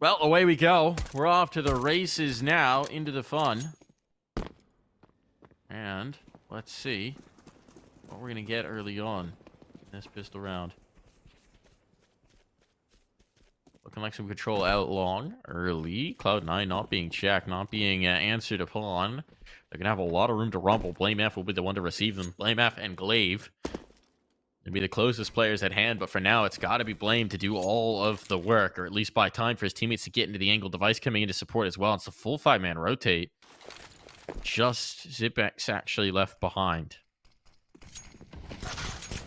Well, away we go. We're off to the races now, into the fun. And let's see what we're going to get early on in this pistol round. Looking like some control out long early. Cloud9 not being checked, not being answered upon. They're going to have a lot of room to rumble. Blame F will be the one to receive them. Blame F and Glaive will be the closest players at hand, but for now, it's got to be Blame to do all of the work, or at least buy time for his teammates to get into the angle. Device coming into support as well. It's a full 5-man rotate. Just Zipex actually left behind.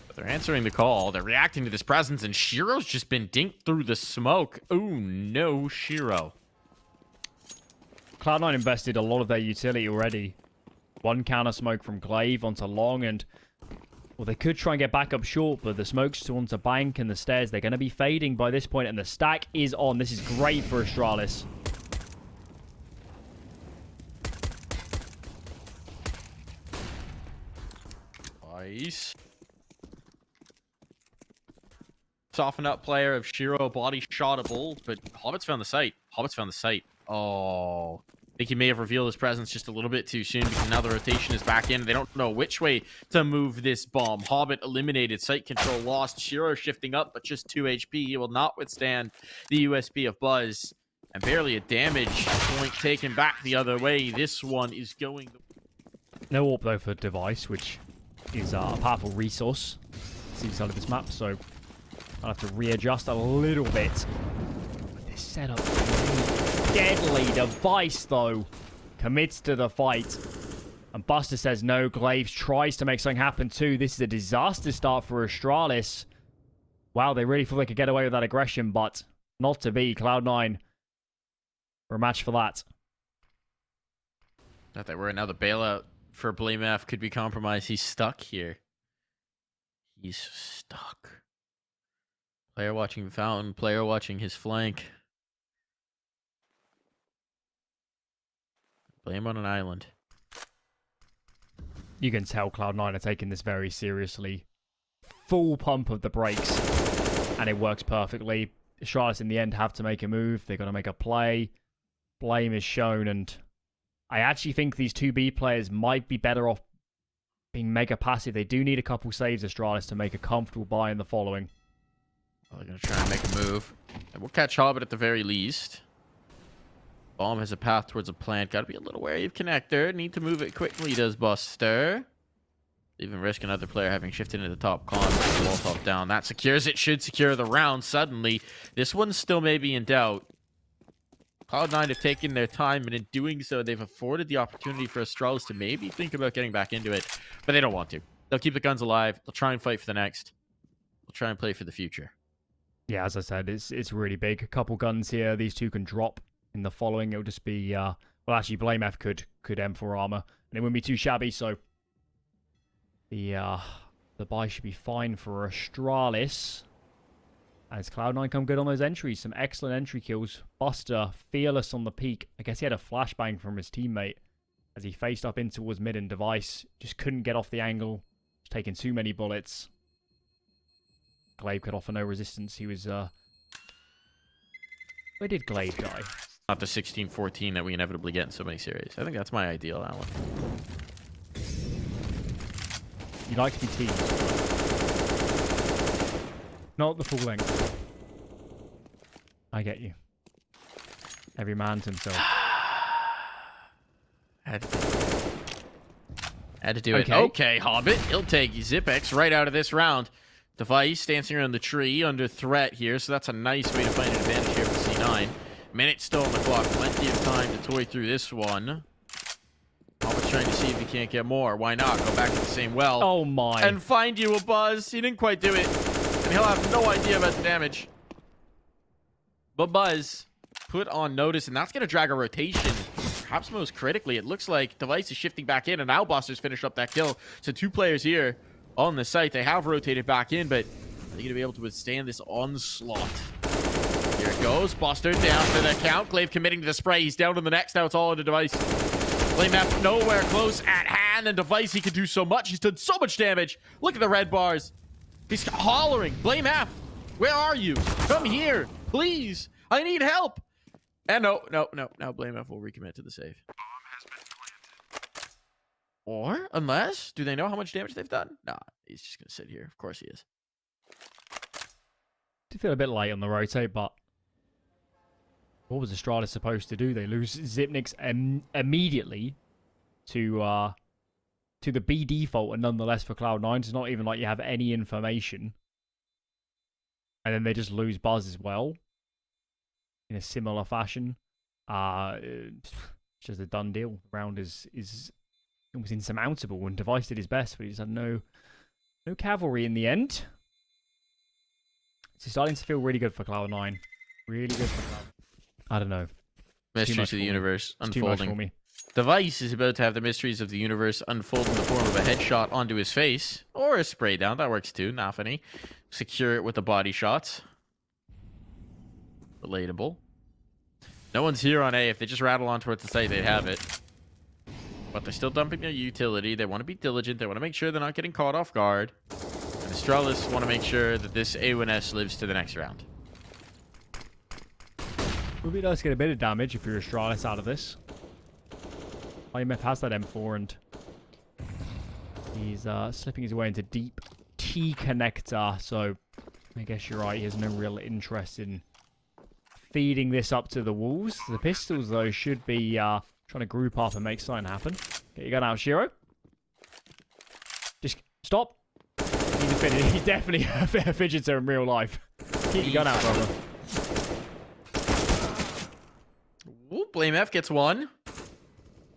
But they're answering the call. They're reacting to this presence, and Shiro's just been dinked through the smoke. Oh no, Shiro. Cloud9 invested a lot of their utility already. One counter smoke from Glaive onto long, and well, they could try and get back up short, but the smoke's still onto bank and the stairs. They're going to be fading by this point, and the stack is on. This is great for Astralis. Nice. Soften up player of Shiro, body shotable, but Hobbit's found the site. Hobbit's found the site. Oh, I think he may have revealed his presence just a little bit too soon, because now the rotation is back in. They don't know which way to move this bomb. Hobbit eliminated, site control lost. Shiro shifting up, but just 2 HP. He will not withstand the USP of Buzz. And barely a damage point taken back the other way. This one is going... No AWP though for Device, which is a powerful resource. See the side of this map, so I'll have to readjust a little bit. But this setup is deadly. Device, though, commits to the fight. And Buster says no. Glaives tries to make something happen, too. This is a disaster start for Astralis. Wow, they really thought they could get away with that aggression, but not to be. Cloud9 for a match for that. Not that we're now the bailout for Blame F could be compromised. He's stuck here. He's stuck. Player watching Fountain. Player watching his flank. Blame on an island. You can tell Cloud9 are taking this very seriously. Full pump of the brakes. And it works perfectly. Astralis in the end have to make a move. They've got to make a play. Blame is shown, and I actually think these 2B players might be better off being mega passive. They do need a couple saves, Astralis, to make a comfortable buy in the following. Well, they're going to try and make a move. And we'll catch Hobbit at the very least. Bomb has a path towards a plant. Got to be a little wary of connector. Need to move it quickly, does Buster. Even risk another player having shifted into the top con. Wall top down. That secures it. Should secure the round suddenly. This one still may be in doubt. Cloud9 have taken their time, and in doing so, they've afforded the opportunity for Astralis to maybe think about getting back into it, but they don't want to. They'll keep the guns alive. They'll try and fight for the next. They'll try and play for the future. Yeah, as I said, it's really big. A couple guns here. These two can drop in the following. It'll just be, well, actually, Blame F could M4 armor, and it wouldn't be too shabby, so the buy should be fine for Astralis. As Cloud9 come good on those entries. Some excellent entry kills. Buster, fearless on the peak. I guess he had a flashbang from his teammate as he faced up in towards mid, and Device just couldn't get off the angle. Just taking too many bullets. Glaive could offer no resistance. He was... Where did Glaive die? Not the 16-14 that we inevitably get in so many series. I think that's my ideal, Alan. You like to be teamed. Not the full length. I get you. Every man to himself. Had to do it. Okay, Hobbit. He'll take Zipex right out of this round. Device dancing around the tree under threat here, so that's a nice way to find an advantage here for C9. Minute still on the clock. Plenty of time to toy through this one. Hobbit's trying to see if he can't get more. Why not? Go back to the same well. Oh my. And find you a Buzz. He didn't quite do it. And he'll have no idea about the damage. But Buzz put on notice, and that's going to drag a rotation. Perhaps most critically, it looks like Device is shifting back in, and now Buster's finished up that kill. So 2 players here on the site. They have rotated back in, but are they going to be able to withstand this onslaught? Here it goes. Buster down to the count. Glaive committing to the spray. He's down to the next. Now it's all on the Device. Blame F nowhere close at hand, and Device, he can do so much. He's done so much damage. Look at the red bars. He's hollering. Blame F. Where are you? Come here. Please. I need help. And no. Now blamef will recommit to the save. Or, unless, do they know how much damage they've done? Nah, he's just going to sit here. Of course he is. Do feel a bit late on the rotate, but what was Astralis supposed to do? They lose Zipnix immediately to the B default, and nonetheless for Cloud9, it's not even like you have any information. And then they just lose Buzz as well in a similar fashion. It's just a done deal. The round is almost insurmountable, and Device did his best, but he just had no cavalry in the end. It's starting to feel really good for Cloud9. Really good for Cloud9. I don't know. Mysteries of the universe unfolding. Too much for me. Device is about to have the mysteries of the universe unfold in the form of a headshot onto his face. Or a spray down. That works too. Not funny. Secure it with the body shots. Relatable. No one's here on A. If they just rattle on towards the site, they'd have it. But they're still dumping their utility. They want to be diligent. They want to make sure they're not getting caught off guard. And Astralis want to make sure that this A1S lives to the next round. Would be nice to get a bit of damage if you're Astralis out of this. IMF has that M4 and he's slipping his way into deep T connector, so I guess you're right, he has no real interest in feeding this up to the walls. The pistols, though, should be trying to group up and make something happen. Get your gun out, Shiro. Just stop. He's definitely a fidgeter in real life. Keep your gun out, brother. Ooh, blamef gets one.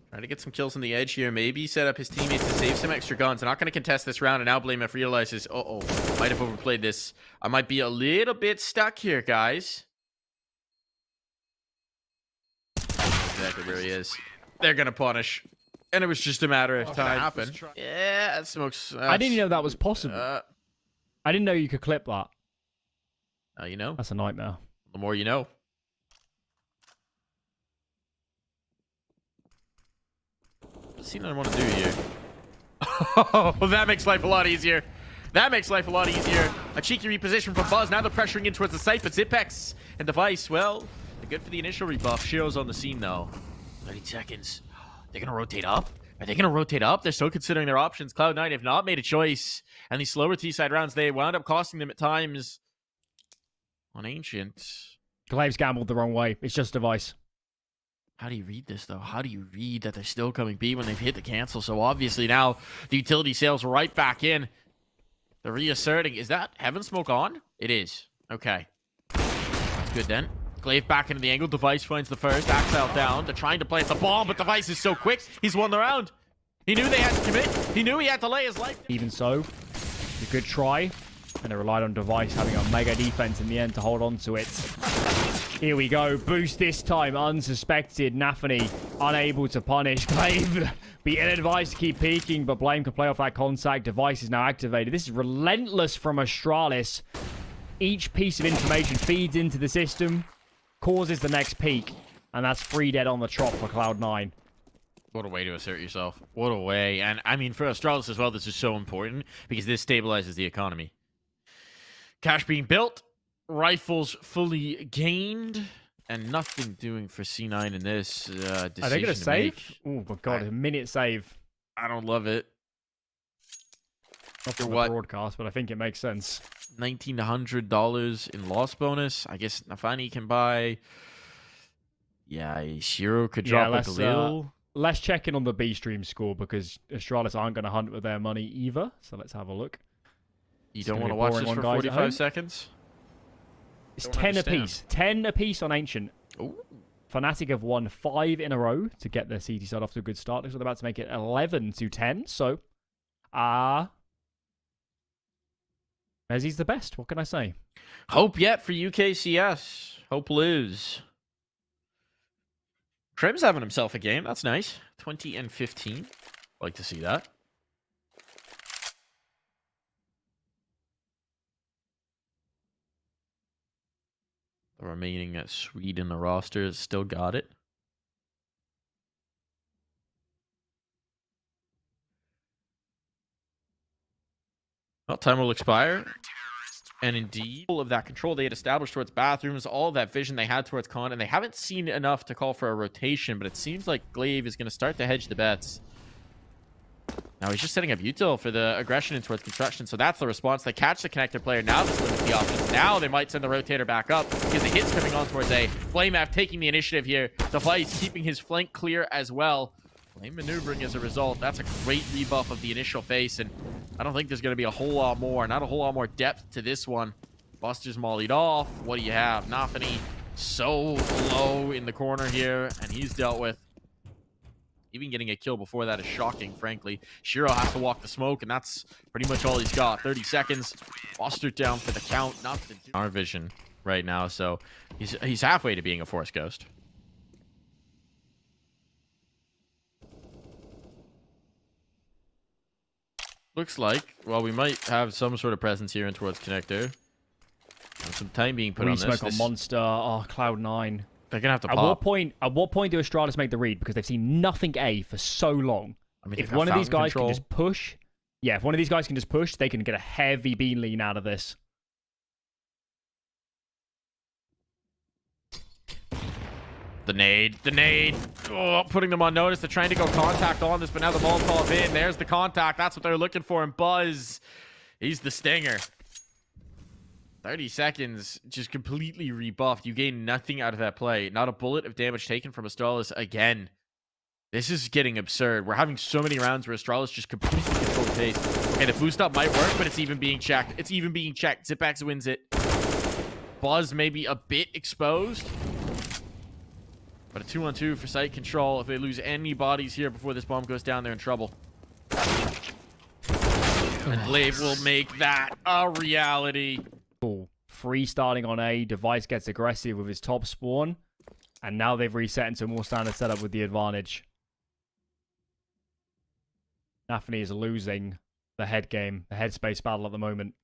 Trying to get some kills on the edge here. Maybe set up his teammates to save some extra guns. They're not going to contest this round. And now blamef realizes, uh-oh, might have overplayed this. I might be a little bit stuck here, guys. Exactly where he is. They're going to punish. And it was just a matter of time. Happen. Yeah, that smokes. I didn't know that was possible. I didn't know you could clip that. Now you know. That's a nightmare. The more you know. What's he want to do here? Oh, that makes life a lot easier. That makes life a lot easier. A cheeky reposition from Buzz. Now they're pressuring in towards the site, but Zipex and Device, well, they're good for the initial rebuff. Shiro's on the scene, though. 30 seconds. They're going to rotate up? Are they going to rotate up? They're still considering their options. Cloud9 have not made a choice. And these slower T-side rounds, they wound up costing them at times on Ancient. Glaive's gambled the wrong way. It's just Device. How do you read this, though? How do you read that they're still coming B when they've hit the cancel? So obviously now the utility sails right back in. They're reasserting. Is that Heaven Smoke on? It is. Okay. That's good then. Glaive back into the angle. Device finds the first. Axel down. They're trying to plant the bomb, but Device is so quick. He's won the round. He knew they had to commit. He knew he had to lay his life down. Even so, a good try. And they relied on Device having a mega defense in the end to hold on to it. Here we go. Boost this time. Unsuspected. NaVi unable to punish. Glaive be ill-advised to keep peeking, but Blame can play off that contact. Device is now activated. This is relentless from Astralis. Each piece of information feeds into the system, causes the next peak, and that's 3 dead on the trot for Cloud9. What a way to assert yourself. What a way. And, I mean, for Astralis as well, this is so important because this stabilizes the economy. Cash being built. Rifles fully gained. And nothing doing for C9 in this decision. Are they going to save? Oh, my God. A minute save. I don't love it. Not for the broadcast, but I think it makes sense. $1,900 in loss bonus. I guess Nafani can buy. Yeah, Shiro could drop a Galil. Let's check in on the B stream score because Astralis aren't going to hunt with their money either. So let's have a look. You don't want to watch this for 45 seconds? It's 10 apiece. 10 apiece on Ancient. Ooh. Fnatic have won 5 in a row to get their CT side off to a good start. Looks like they're about to make it 11-10. So, Mezzi's the best. What can I say? Hope yet for UKCS. Hope lose. Trim's having himself a game. That's nice. 20 and 15. Like to see that. The remaining Swede in the roster has still got it. Well, time will expire. And indeed, all of that control they had established towards bathrooms, all of that vision they had towards Con, and they haven't seen enough to call for a rotation, but it seems like Glaive is going to start to hedge the bets. Now he's just setting up util for the aggression in towards construction, so that's the response. They catch the connector player. Now this limits the options. Now they might send the rotator back up because the hit's coming on towards A. FlameF taking the initiative here. Device keeping his flank clear as well. Flame maneuvering as a result. That's a great rebuff of the initial face, and I don't think there's going to be a whole lot more, not a whole lot more depth to this one. Buster's mollied off. What do you have? Nafani so low in the corner here, and he's dealt with. Even getting a kill before that is shocking, frankly. Shiro has to walk the smoke, and that's pretty much all he's got. 30 seconds. Buster down for the count. Not the our vision right now, so he's halfway to being a Force Ghost. Looks like, well, we might have some sort of presence here in towards connector. And some time being put on this. Smoke on Monster. Oh, CLOUD9. They're gonna have to pop. At what point do Astralis make the read? Because they've seen nothing A for so long. I mean, if one of these guys can just push, yeah, if one of these guys can just push, they can get a heavy bean lean out of this. The nade. Oh, putting them on notice. They're trying to go contact on this, but now the Molotov in. There's the contact. That's what they're looking for. And Buzz, he's the stinger. 30 seconds, just completely rebuffed. You gain nothing out of that play. Not a bullet of damage taken from Astralis again. This is getting absurd. We're having so many rounds where Astralis just completely control the pace. Okay, the boost up might work, but it's even being checked. Zipax wins it. Buzz may be a bit exposed. But a 2-on-2 for site control. If they lose any bodies here before this bomb goes down, they're in trouble. And Glaive will make that a reality. Cool. Free starting on A. Device gets aggressive with his top spawn. And now they've reset into a more standard setup with the advantage. Nafani is losing the head game, the headspace battle at the moment.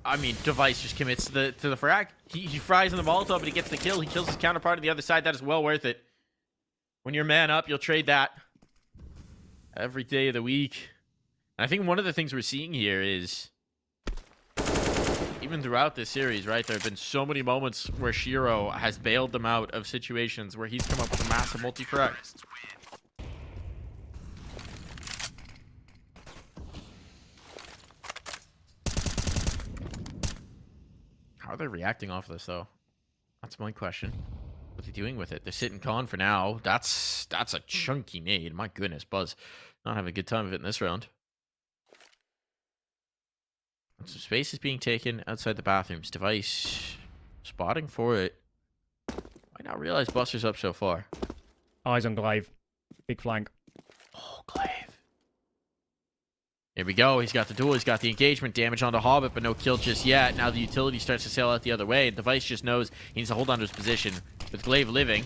I mean, Device just commits to the frag. He fries in the Molotov, but he gets the kill. He kills his counterpart on the other side. That is well worth it. When you're man up, you'll trade that every day of the week. And I think one of the things we're seeing here is, even throughout this series, right, there have been so many moments where Shiro has bailed them out of situations where he's come up with a massive multi-frag. How are they reacting off this, though? That's my question. What are they doing with it? They're sitting con for now. That's a chunky nade. My goodness, Buzz not having a good time of it in this round. And some space is being taken outside the bathrooms. Device spotting for it. Might not realize Buster's up so far. Eyes on Glaive. Big flank. Oh, Glaive. Here we go. He's got the duel. He's got the engagement. Damage onto Hobbit, but no kill just yet. Now the utility starts to sail out the other way. Device just knows he needs to hold on to his position. With Glaive living,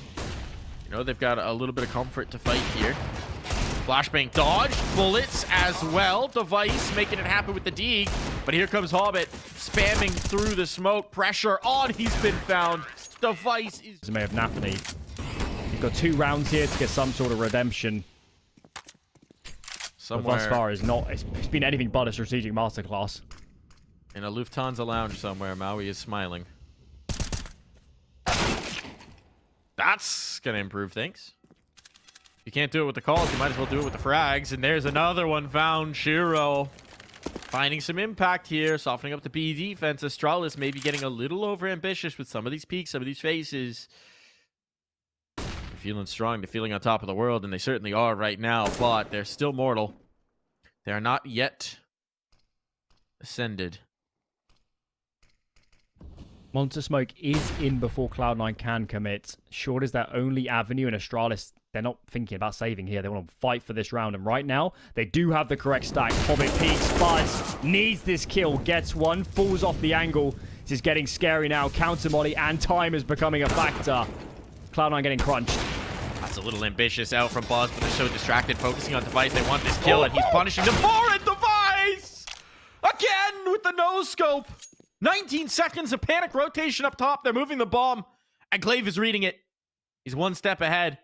you know, they've got a little bit of comfort to fight here. Flashbang dodge. Bullets as well. Device making it happen with the dig. But here comes Hobbit spamming through the smoke. Pressure on. He's been found. Device is... May have Nafani. You've got 2 rounds here to get some sort of redemption. Somewhere. But thus far, it's been anything but a strategic masterclass. In a Lufthansa lounge somewhere, Maui is smiling. That's going to improve things. If you can't do it with the calls, you might as well do it with the frags. And there's another one found. Shiro finding some impact here, softening up the B defense. Astralis maybe getting a little overambitious with some of these peaks, some of these faces. Feeling strong, they're feeling on top of the world, and they certainly are right now, but they're still mortal. They are not yet ascended. Monster Smoke is in before CLOUD9 can commit. Short is their only avenue, and Astralis, they're not thinking about saving here. They want to fight for this round, and right now, they do have the correct stack. Hobbit peeks, Buzz needs this kill, gets one, falls off the angle. This is getting scary now. Counter molly and time is becoming a factor. CLOUD9 getting crunched. That's a little ambitious out from Buzz, but they're so distracted, focusing on Device. They want this kill, and he's punishing them for it. Device! Again with the no-scope. 19 seconds of panic rotation up top. They're moving the bomb, and Glaive is reading it. He's one step ahead.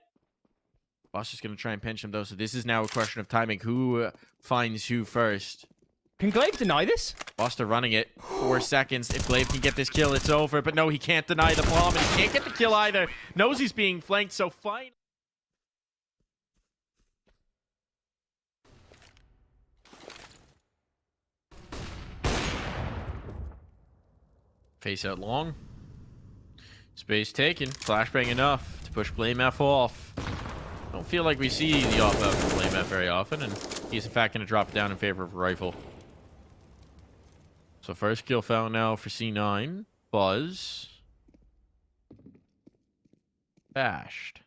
Buster's going to try and pinch him, though, so this is now a question of timing. Who finds who first? Can Glaive deny this? Buster running it. 4 seconds. If Glaive can get this kill, it's over. But no, he can't deny the bomb, and he can't get the kill either. Knows he's being flanked, so fine. Face out long. Space taken. Flashbang enough to push Blame F off. Don't feel like we see the off out from Blame F very often, and he's in fact going to drop it down in favor of a rifle. So first kill found now for C9. Buzz. Bashed.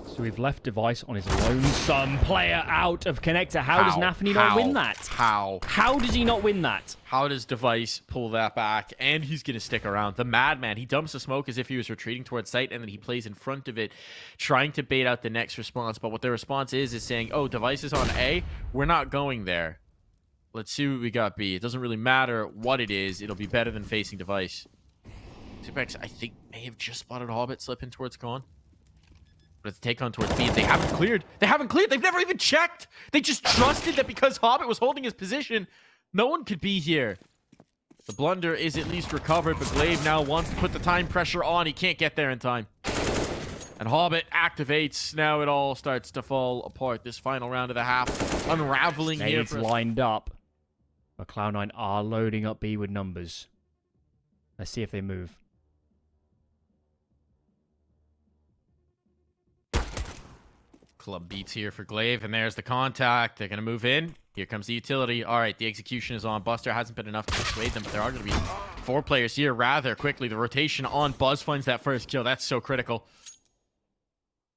So we've left Device on his lonesome player out of connector. How does Nafni not win that? How does he not win that? How does Device pull that back? And he's going to stick around. The madman, he dumps the smoke as if he was retreating towards site, and then he plays in front of it, trying to bait out the next response. But what the response is saying, oh, Device is on A. We're not going there. Let's see what we got B. It doesn't really matter what it is. It'll be better than facing Device. Superx, I think, may have just spotted Hobbit slipping towards Con. But it's a take on towards B. They haven't cleared. They haven't cleared. They've never even checked. They just trusted that because Hobbit was holding his position, no one could be here. The blunder is at least recovered, but Glaive now wants to put the time pressure on. He can't get there in time. And Hobbit activates. Now it all starts to fall apart. This final round of the half unraveling here. It's lined up. But Cloud9 are loading up B with numbers. Let's see if they move. Club beats here for Glaive, and there's the contact. They're going to move in. Here comes the utility. All right, the execution is on. Buster hasn't been enough to persuade them, but there are going to be 4 players here rather quickly. The rotation on Buzz finds that first kill. That's so critical.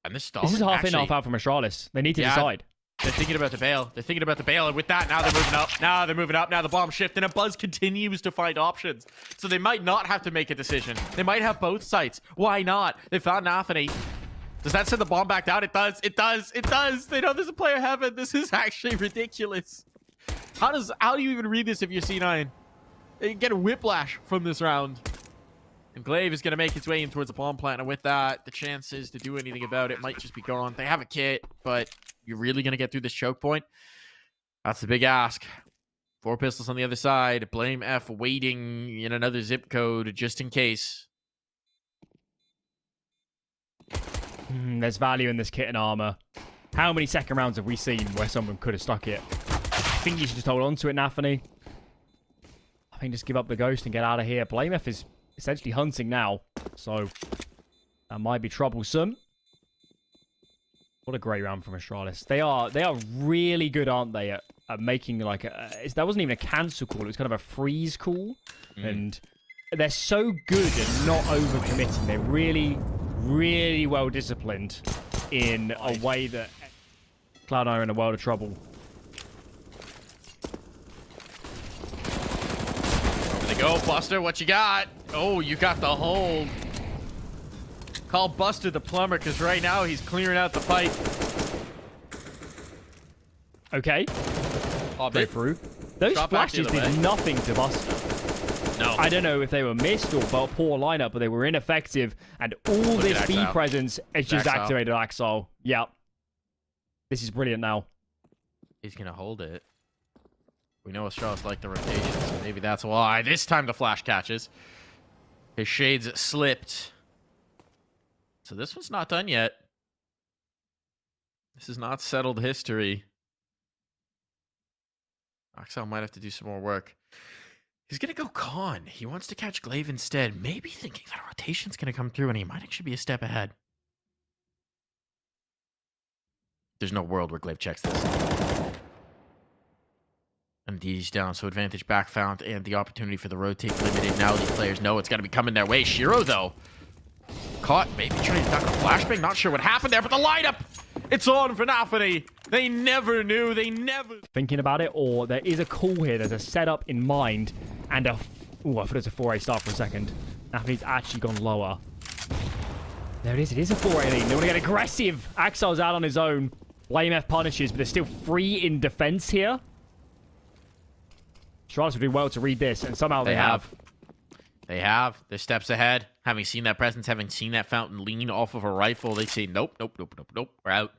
And this is half in, half out from Astralis. They need to decide. They're thinking about the bail. They're thinking about the bail, and with that, now they're moving up. Now they're moving up. Now the bomb shift, and Buzz continues to find options. So they might not have to make a decision. They might have both sites. Why not? They found Nafni. Does that send the bomb back down? It does. It does. It does. They know there's a player heaven. This is actually ridiculous. How do you even read this if you're C9? You get a whiplash from this round. And Glaive is going to make its way in towards the bomb plant. And with that, the chances to do anything about it might just be gone. They have a kit, but you're really going to get through this choke point? That's the big ask. 4 pistols on the other side. Blame F waiting in another zip code just in case. There's value in this kit and armor. How many second rounds have we seen where someone could have stuck it? I think you should just hold on to it, Nafni. I think just give up the ghost and get out of here. Blame F is essentially hunting now, so that might be troublesome. What a great round from Astralis. They are really good, aren't they, at making like that wasn't even a cancel call. It was kind of a freeze call, and they're so good at not overcommitting. They're really well disciplined in a way that Cloud9 are in a world of trouble. Over they go, Buster. What you got? Oh, you got the hold. Call Buster the plumber, because right now he's clearing out the pipe. Okay. Go through. Those flashes did nothing to Buster. No. I don't know if they were missed or poor lineup, but they were ineffective. And all this B presence has just activated Axel. Yep. This is brilliant now. He's going to hold it. We know Astralis like the rotation, so maybe that's why. This time the flash catches. His shades slipped. So this one's not done yet. This is not settled history. Axel might have to do some more work. He's going to go con. He wants to catch Glaive instead. Maybe thinking that a rotation's going to come through and he might actually be a step ahead. There's no world where Glaive checks this. And D's down, so advantage back found and the opportunity for the rotate limited. Now these players know it's going to be coming their way. Shiro, though, caught, maybe trying to duck a flashbang. Not sure what happened there, but the lineup, it's on for Nafni. They never knew. They never... Thinking about it, or there is a call here. There's a setup in mind, and a... Ooh, I thought it was a 4A start for a second. Nafni's actually gone lower. There it is. It is a 4A lead. They want to get aggressive. Axel's out on his own. Blame F punishes, but they're still free in defense here. Astralis would do well to read this, and somehow they have. They have. They're steps ahead. Having seen that presence, having seen that fountain lean off of a rifle, they say, nope, nope, nope, nope, nope. We're out.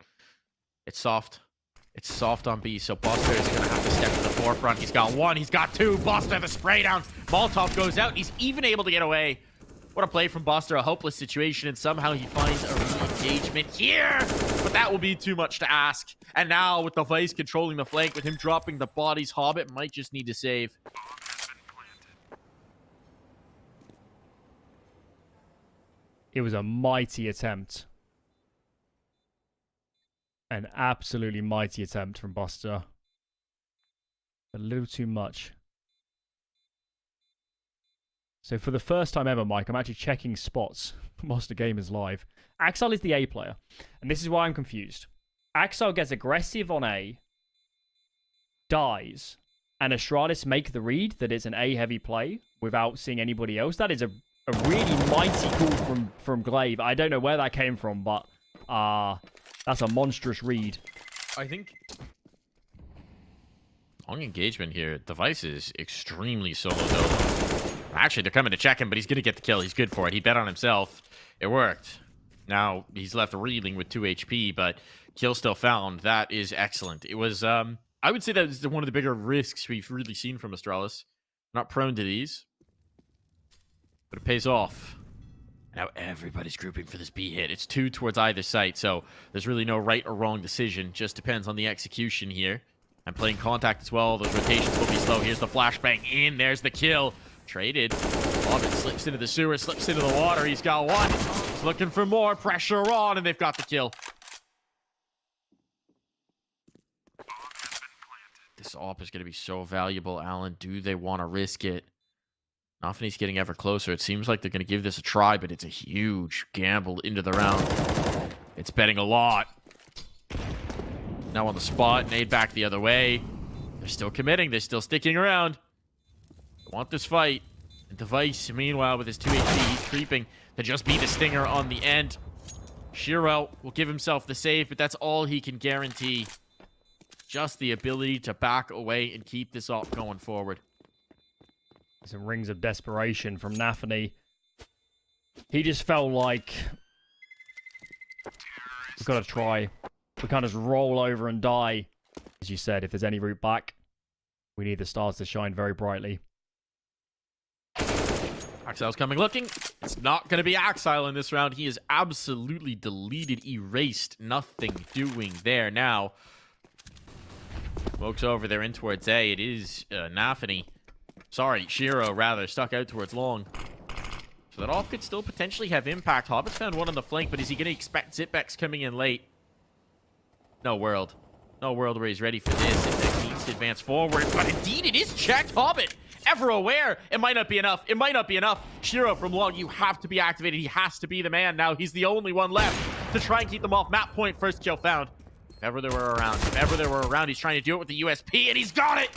It's soft. It's soft on B, so Buster is going to have to step to the forefront. He's got one. He's got two. Buster, the spray down. Molotov goes out. He's even able to get away. What a play from Buster. A hopeless situation, and somehow he finds a re-engagement here. But that will be too much to ask. And now, with the FaZe controlling the flank, with him dropping the bodies, Hobbit might just need to save. It was a mighty attempt. An absolutely mighty attempt from Buster. A little too much. So for the first time ever, Mike, I'm actually checking spots for Monster Gamers Live. Axel is the A player. And this is why I'm confused. Axel gets aggressive on A, dies, and Astralis make the read that it's an A-heavy play without seeing anybody else. That is a really mighty call from Glaive. I don't know where that came from, but that's a monstrous read. I think long engagement here. Device is extremely solo though. Actually, they're coming to check him, but he's going to get the kill. He's good for it. He bet on himself. It worked. Now he's left reeling with 2 HP, but kill still found. That is excellent. It was, I would say that was one of the bigger risks we've really seen from Astralis. Not prone to these, but it pays off. Now everybody's grouping for this B hit. It's 2 towards either site, so there's really no right or wrong decision. Just depends on the execution here. I'm playing contact as well. Those rotations will be slow. Here's the flashbang in. There's the kill. Traded. Bobbin slips into the sewer, slips into the water. He's got one. He's looking for more. Pressure on, and they've got the kill. This AWP is going to be so valuable, Alan. Do they want to risk it? NaVi's getting ever closer. It seems like they're going to give this a try, but it's a huge gamble into the round. It's betting a lot. Now on the spot, nade back the other way. They're still committing. They're still sticking around. They want this fight. And Device, meanwhile, with his 2 HP, he's creeping to just be the stinger on the end. Shiro will give himself the save, but that's all he can guarantee. Just the ability to back away and keep this off going forward. Some rings of desperation from NaVi. He just felt like we've got to try. We can't just roll over and die. As you said, if there's any route back, we need the stars to shine very brightly. Axel's coming looking. It's not going to be Axel in this round. He is absolutely deleted, erased. Nothing doing there now. Smoke's over there in towards A. It is NaVi. Sorry, Shiro, rather, stuck out towards long. So that all could still potentially have impact. Hobbit's found one on the flank, but is he going to expect Zipbex coming in late? No world. No world where he's ready for this. Zipbex needs to advance forward, but indeed it is checked. Hobbit, ever aware. It might not be enough. It might not be enough. Shiro from long, you have to be activated. He has to be the man now. He's the only one left to try and keep them off. Map point, first kill found. If ever there were around. If ever there were around, he's trying to do it with the USP, and he's got it.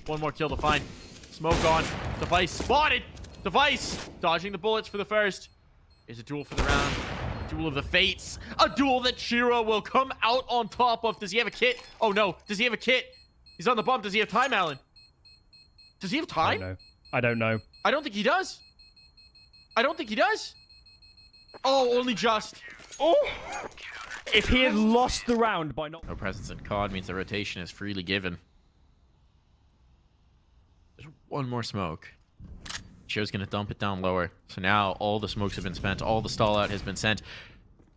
One more kill to find. Smoke on. Device spotted. Device dodging the bullets for the first. Is a duel for the round. Duel of the fates. A duel that Shiro will come out on top of. Does he have a kit? Oh no. Does he have a kit? He's on the bump. Does he have time, Alan? Does he have time? I don't know. I don't think he does. I don't think he does. Oh, only just. Oh! If he had lost the round by not... No presence in COD means the rotation is freely given. There's one more smoke. Show's going to dump it down lower. So now all the smokes have been spent. All the stall out has been sent.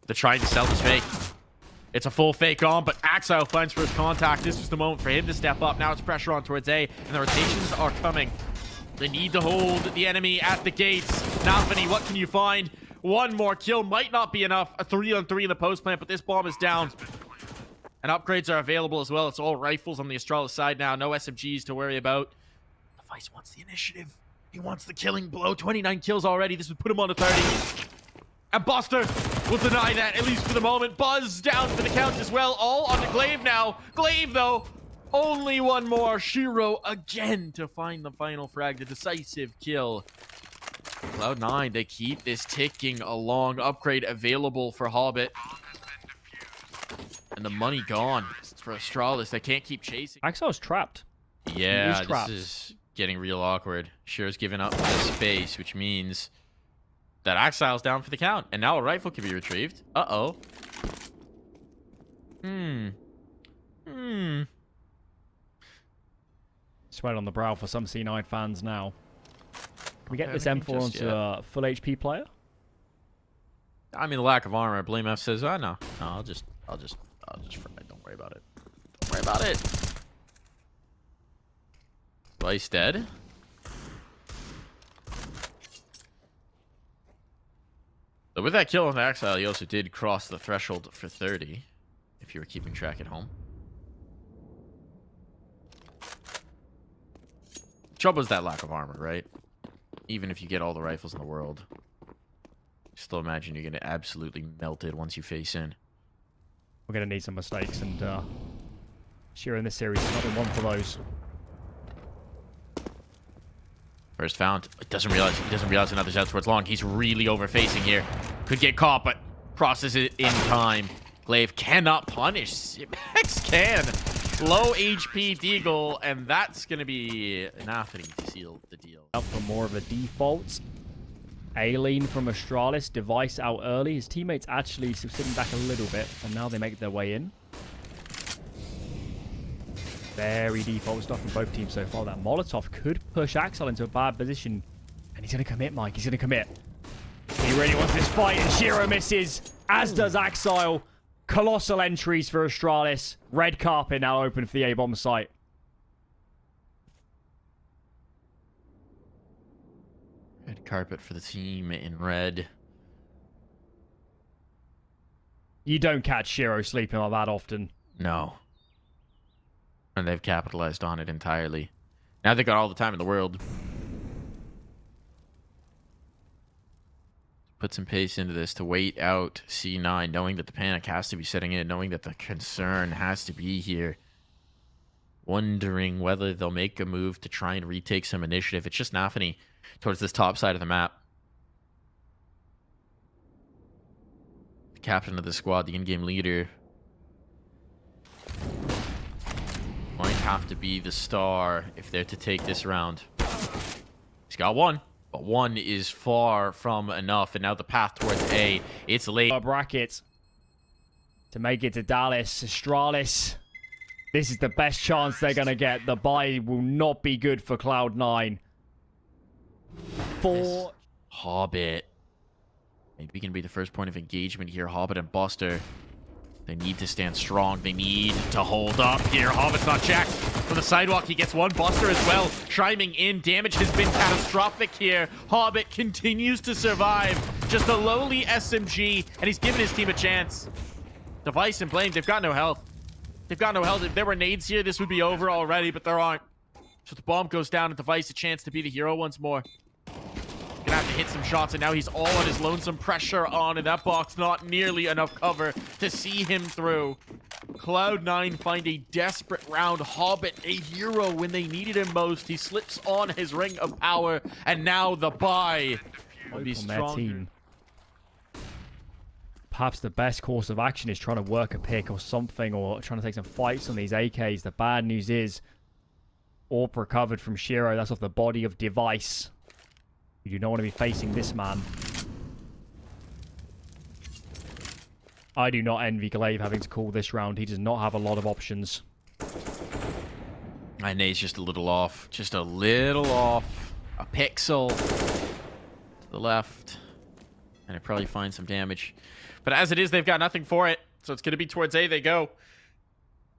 They're trying to sell this fake. It's a full fake on, but Axel finds first contact. This is the moment for him to step up. Now it's pressure on towards A, and the rotations are coming. They need to hold the enemy at the gates. NaVi, what can you find? One more kill might not be enough. A 3-on-3 in the post plant, but this bomb is down. And upgrades are available as well. It's all rifles on the Astralis side now. No SMGs to worry about. Device wants the initiative. He wants the killing blow. 29 kills already. This would put him on to 30. And Buster will deny that, at least for the moment. Buzz down for the count as well. All on to Glaive now. Glaive, though, only one more. Shiro again to find the final frag. The decisive kill. CLOUD9, they keep this ticking along. Upgrade available for Hobbit. And the money gone for Astralis. They can't keep chasing. Axel's trapped. Yeah, trapped. this is getting real awkward. Shero's giving up the space, which means that Axile's down for the count. And now a rifle can be retrieved. Uh-oh. Sweat on the brow for some C9 fans now. Can we get this M4 onto yet. a full HP player? I mean, the lack of armor. Blame F says, oh, no. No, I'll just fry. Don't worry about it. Don't worry about it. Vice dead. So with that kill on the Exile, he also did cross the threshold for 30, if you were keeping track at home. Trouble is that lack of armor, right? Even if you get all the rifles in the world, still imagine you're going to absolutely melt it once you face in. We're going to need some mistakes, and Shiro in this series has not been one for those. First found. He doesn't realize another's out towards long. He's really over-facing here. Could get caught, but crosses it in time. Glaive cannot punish. Simex can. Low HP Deagle, and that's going to be nothing to seal the deal. Up for more of a default. Aileen from Astralis, Device out early. His teammates actually sitting back a little bit, and now they make their way in. Very default stuff from both teams so far. That Molotov could push Axel into a bad position. And he's going to commit, Mike. He's going to commit. He really wants this fight, and Shiro misses, as does Axel. Colossal entries for Astralis. Red carpet now open for the A-bomb site. Red carpet for the team in red. You don't catch Shiro sleeping like that often. No. And they've capitalized on it entirely. Now they've got all the time in the world. Put some pace into this to wait out C9, knowing that the panic has to be setting in, knowing that the concern has to be here. Wondering whether they'll make a move to try and retake some initiative. It's just NaVi towards this top side of the map. The captain of the squad, the in-game leader, might have to be the star if they're to take this round. He's got one, but one is far from enough. And now the path towards A, it's late. Bracket to make it to Dallas. Astralis. This is the best chance they're going to get. The buy will not be good for Cloud9. Hobbit. Maybe can be the first point of engagement here. Hobbit and Buster. They need to stand strong. They need to hold up here. Hobbit's not checked. From the sidewalk, he gets one. Buster as well. Chiming in. Damage has been catastrophic here. Hobbit continues to survive. Just a lowly SMG, and he's giving his team a chance. Device and Blame, they've got no health. They've got no health. If there were nades here, this would be over already, but there aren't. So the bomb goes down, and Device a chance to be the hero once more. Gonna have to hit some shots, and now he's all on his lonesome. Pressure on, and that box not nearly enough cover to see him through. Cloud9 find a desperate round. Hobbit, a hero when they needed him most. He slips on his ring of power, and now the buy will be strong. Perhaps the best course of action is trying to work a pick or something, or trying to take some fights on these AKs. The bad news is, AWP recovered from Shiro. That's off the body of Device. You do not want to be facing this man. I do not envy Glaive having to call this round. He does not have a lot of options. My nade's just a little off. Just a little off. A pixel to the left. And it probably finds some damage. But as it is, they've got nothing for it. So it's going to be towards A they go.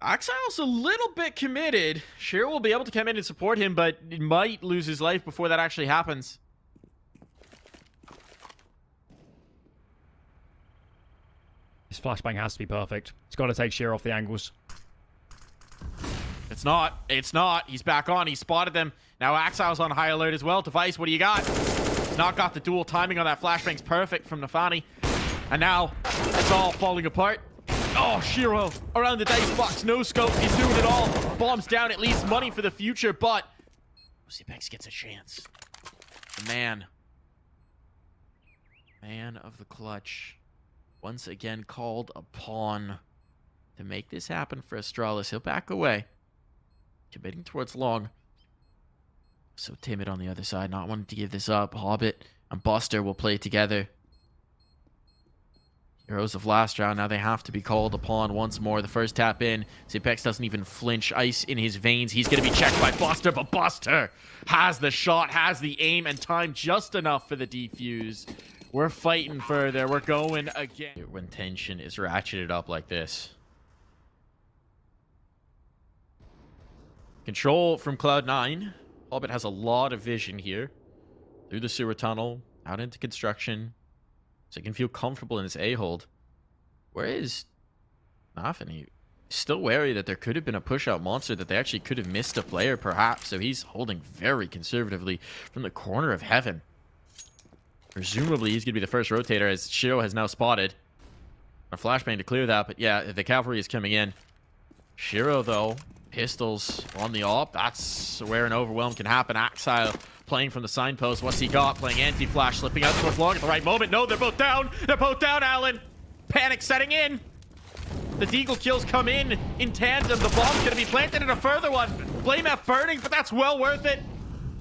Axile's a little bit committed. Shiro will be able to come in and support him, but he might lose his life before that actually happens. His flashbang has to be perfect. It's got to take Shiro off the angles. It's not. It's not. He's back on. He spotted them. Now Axile's on high alert as well. Device, what do you got? Not got the dual timing on that flashbang's perfect from NaVi. And now it's all falling apart. Oh, Shiro around the dice box. No scope. He's doing it all. Bombs down. At least money for the future, but Zipex gets a chance. The man of the clutch. Once again called upon to make this happen for Astralis. He'll back away. Committing towards long. So timid on the other side, not wanting to give this up. Hobbit and Buster will play together. Heroes of last round, now they have to be called upon once more. The first tap in, Zipex doesn't even flinch. Ice in his veins. He's going to be checked by Buster, but Buster has the shot, has the aim, and time just enough for the defuse. We're fighting further. We're going again. When tension is ratcheted up like this. Control from Cloud9. Hobbit has a lot of vision here. Through the sewer tunnel, out into construction. So he can feel comfortable in his A-hold. Where is NaVi? Still wary that there could have been a push-out monster, that they actually could have missed a player, perhaps. So he's holding very conservatively from the corner of heaven. Presumably, he's going to be the first rotator, as Shiro has now spotted. A flashbang to clear that, but yeah, the cavalry is coming in. Shiro, though, pistols on the op. That's where an overwhelm can happen. Axile playing from the signpost. What's he got? Playing anti-flash, slipping out towards long at the right moment. No, they're both down. They're both down, Alan. Panic setting in. The deagle kills come in tandem. The bomb's going to be planted in a further one. Blame F burning, but that's well worth it.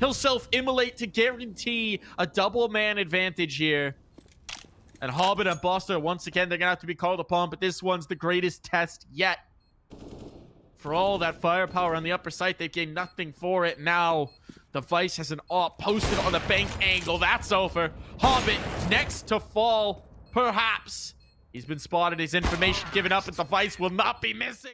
He'll self-immolate to guarantee a double man advantage here. And Hobbit and Buster, once again, they're going to have to be called upon, but this one's the greatest test yet. For all that firepower on the upper site, they've gained nothing for it. Now, the Vice has an op posted on the bank angle. That's over. Hobbit next to fall, perhaps. He's been spotted. His information given up, and the Vice will not be missing.